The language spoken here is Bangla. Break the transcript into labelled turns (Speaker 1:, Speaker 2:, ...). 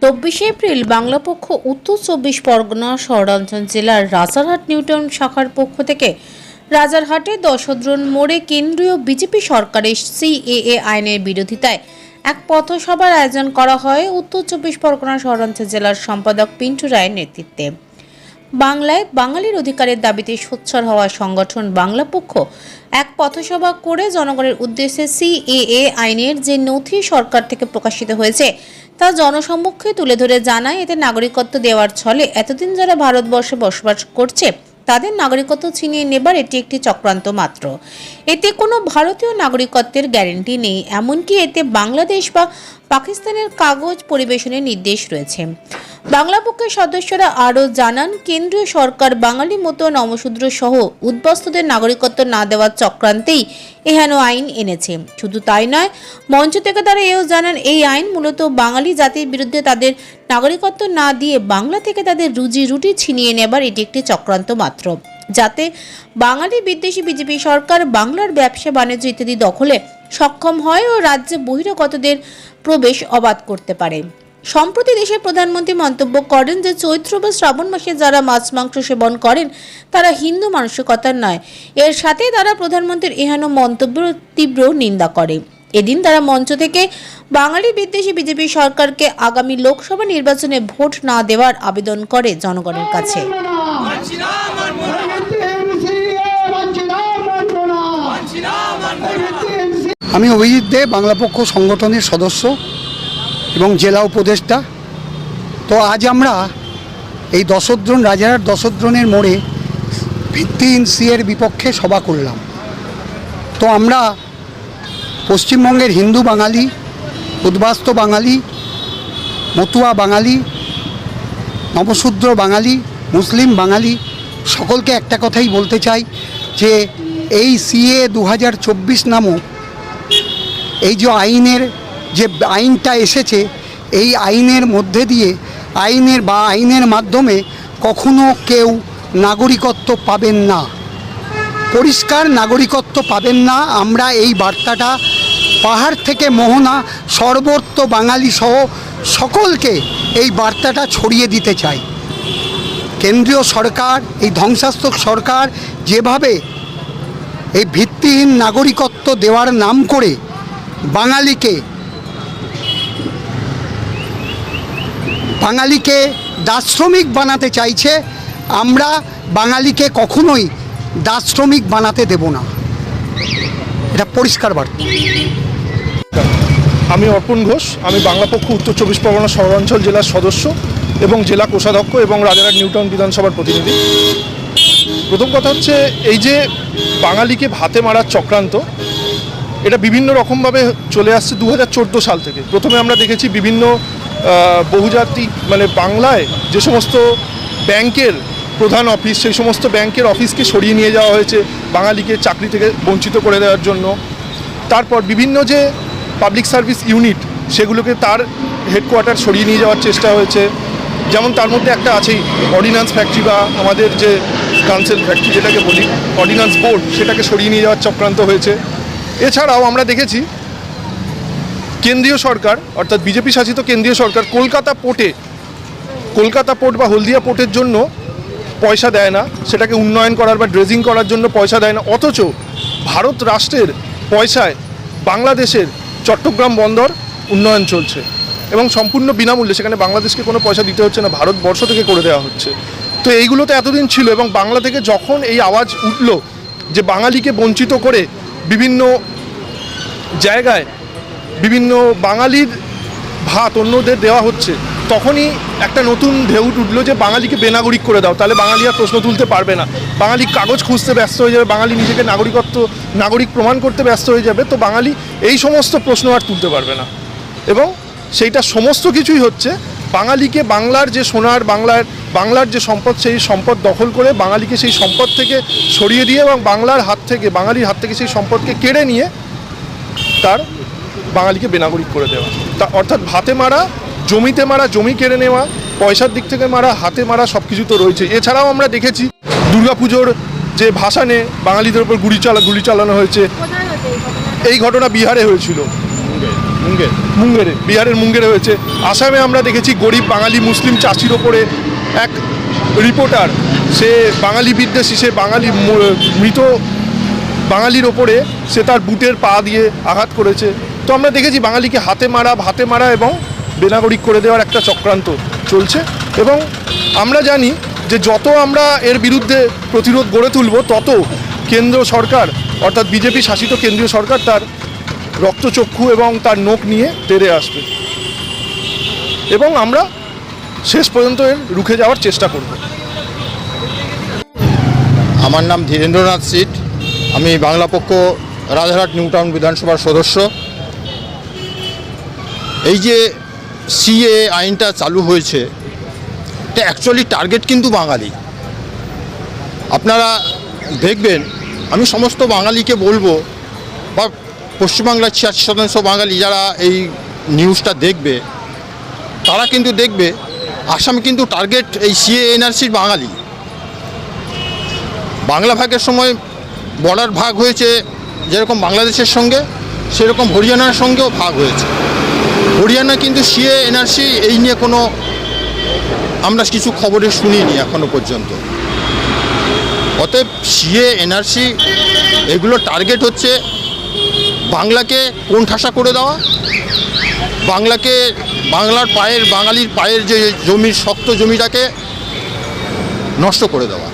Speaker 1: ২৪ এপ্রিল বাংলাপক্ষ উত্তর ২৪ পরগনা শহরাঞ্চল জেলার রাজারহাট নিউটাউন শাখার পক্ষ থেকে রাজারহাটে দশদ্রোন মোড়ে কেন্দ্রীয় বিজেপি সরকারের সিএএ আইনের বিরোধিতায় এক পথসভার আয়োজন করা হয় উত্তর ২৪ পরগনা শহরাঞ্চল জেলার সম্পাদক পিন্টু রায়ের নেতৃত্বে। বাংলায় বাঙালির অধিকারের দাবিতে সোচ্চার হওয়া সংগঠন বাংলাপক্ষ এক পথসভা করে জনগণের উদ্দেশ্যে সিএএ আইনের যে নথি সরকার থেকে প্রকাশিত হয়েছে তা জনসম্মুখে তুলে ধরে জানায়, এতে নাগরিকত্ব দেওয়ার ছলে এতদিন যারা ভারতবর্ষে বসবাস করছে তাদের নাগরিকত্ব ছিনিয়ে নেবার এটি একটি চক্রান্ত মাত্র। এতে কোনো ভারতীয় নাগরিকত্বের গ্যারান্টি নেই, এমনকি এতে বাংলাদেশ বা পাকিস্তানের কাগজ পরিবেশনের নির্দেশ রয়েছে। বাংলাপক্ষের সদস্যরা আরও জানান, কেন্দ্রীয় সরকার বাঙালি মতো নমশূদ্র সহ উদ্বাস্তুদের নাগরিকত্ব না দেওয়ার চক্রান্তেই এহেন আইন এনেছে। শুধু তাই নয়, মঞ্চ থেকে তারা এও জানান, এই আইন মূলত বাঙালি জাতির বিরুদ্ধে তাদের নাগরিকত্ব না দিয়ে বাংলা থেকে তাদের রুজি রুটি ছিনিয়ে নেবার এটি একটি চক্রান্ত মাত্র, যাতে বাঙালি বিদ্বেষী বিজেপি সরকার বাংলার ব্যবসা বাণিজ্য ইত্যাদি দখলে সক্ষম হয় ও রাজ্যে বহিরাগতদের প্রবেশ অবাধ করতে পারে। সম্প্রতি দেশের প্রধানমন্ত্রী মন্তব্য করেন যে চৈত্র বা শ্রাবণ মাসে যারা মাছ মাংস সেবন করেন তারা হিন্দু মানসিকতার নয়। এর সাথে তারা প্রধানমন্ত্রীর এহেন মন্তব্যের তীব্র নিন্দা করে। এদিন তারা মঞ্চ থেকে বাঙালি বিদ্বেষী বিজেপি সরকারকে আগামী লোকসভা নির্বাচনে ভোট না দেওয়ার আবেদন করে জনগণের কাছে।
Speaker 2: আমি অভিজিৎ দে, বাংলাপক্ষ সংগঠনের সদস্য এবং জেলা উপদেষ্টা। তো আজ আমরা এই দশদ্রোন রাজারহাট দশদ্রোনের মোড়ে ভিত্তিহীন সিএর বিপক্ষে সভা করলাম। তো আমরা পশ্চিমবঙ্গের হিন্দু বাঙালি, উদ্বাস্তু বাঙালি, মতুয়া বাঙালি, নবশূদ্র বাঙালি, মুসলিম বাঙালি সকলকে একটা কথাই বলতে চাই যে এই সিএ 2024 নামক এই যে আইনটা এসেছে, এই আইনের মধ্যে দিয়ে আইনের মাধ্যমে কখনো কেউ নাগরিকত্ব পাবেন না, পরিষ্কার নাগরিকত্ব পাবেন না। আমরা এই বার্তাটা পাহাড় থেকে মোহনা সর্বত্র বাঙালি সহ সকলকে এই বার্তাটা ছড়িয়ে দিতে চাই। কেন্দ্রীয় সরকার, এই ধ্বংসাত্মক সরকার যেভাবে এই ভিত্তিহীন নাগরিকত্ব দেওয়ার নাম করে বাঙালিকে দাসশ্রমিক বানাতে চাইছে, আমরা বাঙালিকে কখনোই দাসশ্রমিক বানাতে দেব না, এটা পরিষ্কার বার্তা।
Speaker 3: আমি অর্পণ ঘোষ, আমি বাংলাপক্ষ উত্তর 24 পরগনা শহরাঞ্চল জেলার সদস্য এবং জেলা কোষাধ্যক্ষ এবং রাজারহাট নিউটাউন বিধানসভার প্রতিনিধি। প্রথম কথা হচ্ছে, এই যে বাঙালিকে ভাতে মারার চক্রান্ত, এটা বিভিন্ন রকমভাবে চলে আসছে 2014 সাল থেকে। প্রথমে আমরা দেখেছি বিভিন্ন বহুজাতিক বাংলায় যে সমস্ত ব্যাংকের প্রধান অফিস, সেই সমস্ত ব্যাংকের অফিসকে সরিয়ে নিয়ে যাওয়া হয়েছে বাঙালিকে চাকরি থেকে বঞ্চিত করে দেওয়ার জন্য। তারপর বিভিন্ন যে পাবলিক সার্ভিস ইউনিট, সেগুলোকে তার হেডকোয়ার্টার সরিয়ে নিয়ে যাওয়ার চেষ্টা হয়েছে। যেমন তার মধ্যে একটা আছেই অর্ডিন্যান্স ফ্যাক্টরি বা আমাদের যে কাউন্সিল ফ্যাক্টরি যেটাকে বলি অর্ডিন্যান্স বোর্ড, সেটাকে সরিয়ে নিয়ে যাওয়ার চক্রান্ত হয়েছে। এছাড়াও আমরা দেখেছি কেন্দ্রীয় সরকার, অর্থাৎ বিজেপি শাসিত কেন্দ্রীয় সরকার কলকাতা পোর্ট বা হলদিয়া পোর্টের জন্য পয়সা দেয় না, সেটাকে উন্নয়ন করার বা ড্রেজিং করার জন্য পয়সা দেয় না, অথচ ভারত রাষ্ট্রের পয়সায় বাংলাদেশের চট্টগ্রাম বন্দর উন্নয়ন চলছে এবং সম্পূর্ণ বিনামূল্যে, সেখানে বাংলাদেশকে কোনো পয়সা দিতে হচ্ছে না, ভারতবর্ষ থেকে করে দেওয়া হচ্ছে। তো এইগুলো তো এতদিন ছিল, এবং বাংলা থেকে যখন এই আওয়াজ উঠল যে বাঙালিকে বঞ্চিত করে বিভিন্ন জায়গায় বিভিন্ন বাঙালির ভাত অন্যদের দেওয়া হচ্ছে, তখনই একটা নতুন ঢেউ উঠলো যে বাঙালিকে বেনাগরিক করে দাও, তাহলে বাঙালি আর প্রশ্ন তুলতে পারবে না, বাঙালি কাগজ খুঁজতে ব্যস্ত হয়ে যাবে, বাঙালি নিজেকে নাগরিক প্রমাণ করতে ব্যস্ত হয়ে যাবে, তো বাঙালি এই সমস্ত প্রশ্ন আর তুলতে পারবে না। এবং সেইটা সমস্ত কিছুই হচ্ছে বাঙালিকে বাংলার যে সোনার বাংলার যে সম্পদ, সেই সম্পদ দখল করে বাঙালিকে সেই সম্পদ থেকে সরিয়ে দিয়ে এবং বাঙালির হাত থেকে সেই সম্পদকে কেড়ে নিয়ে তার বাঙালিকে বেনাগরিক করে দেওয়া, অর্থাৎ ভাতে মারা, জমিতে মারা, জমি কেড়ে নেওয়া, পয়সার দিক থেকে মারা, হাতে মারা, সব কিছু তো রয়েছে। এছাড়াও আমরা দেখেছি দুর্গাপুজোর যে ভাসানে বাঙালিদের উপর গুলি চালানো হয়েছে, এই ঘটনা বিহারে হয়েছিল। মুঙ্গেরে, বিহারের মুঙ্গেরে হয়েছে। আসামে আমরা দেখেছি গরিব বাঙালি মুসলিম চাষির ওপরে এক রিপোর্টার, সে বাঙালি বিদ্বেষী, সে বাঙালি মৃত বাঙালির ওপরে সে তার বুটের পা দিয়ে আঘাত করেছে। তো আমরা দেখেছি বাঙালিকে হাতে মারা এবং বেনাগরিক করে দেওয়ার একটা চক্রান্ত চলছে। এবং আমরা জানি যে যত আমরা এর বিরুদ্ধে প্রতিরোধ গড়ে তুলব, তত কেন্দ্র সরকার অর্থাৎ বিজেপি শাসিত কেন্দ্রীয় সরকার তার রক্তচক্ষু এবং তার নোখ নিয়ে তেড়ে আসবে, এবং আমরা শেষ পর্যন্ত এর রুখে যাওয়ার চেষ্টা করব।
Speaker 4: আমার নাম ধীরেন্দ্রনাথ সিট, আমি বাংলা পক্ষ রাজারহাট নিউ টাউন বিধানসভার সদস্য। এই যে সিএ আইনটা চালু হয়েছে, এটা অ্যাকচুয়ালি টার্গেট কিন্তু বাঙালি। আপনারা দেখবেন, আমি সমস্ত বাঙালিকে বলবো, বা পশ্চিমবাংলার 86% বাঙালি যারা এই নিউজটা দেখবে, তারা কিন্তু দেখবে আসাম কিন্তু টার্গেট এই সিএ এনআরসির বাঙালি। বাংলা ভাগের সময় বর্ডার ভাগ হয়েছে যেরকম বাংলাদেশের সঙ্গে, সেরকম হরিয়ানার সঙ্গেও ভাগ হয়েছে। হরিয়ানা কিন্তু সিএ এনআরসি এই নিয়ে কোনো আমরা কিছু খবরে শুনিনি এখনো পর্যন্ত। অতএব সিএ এনআরসি এগুলো টার্গেট হচ্ছে বাংলাকে কোণঠাসা করে দেওয়া, বাঙালির পায়ের যে জমির শক্ত জমিটাকে নষ্ট করে দেওয়া।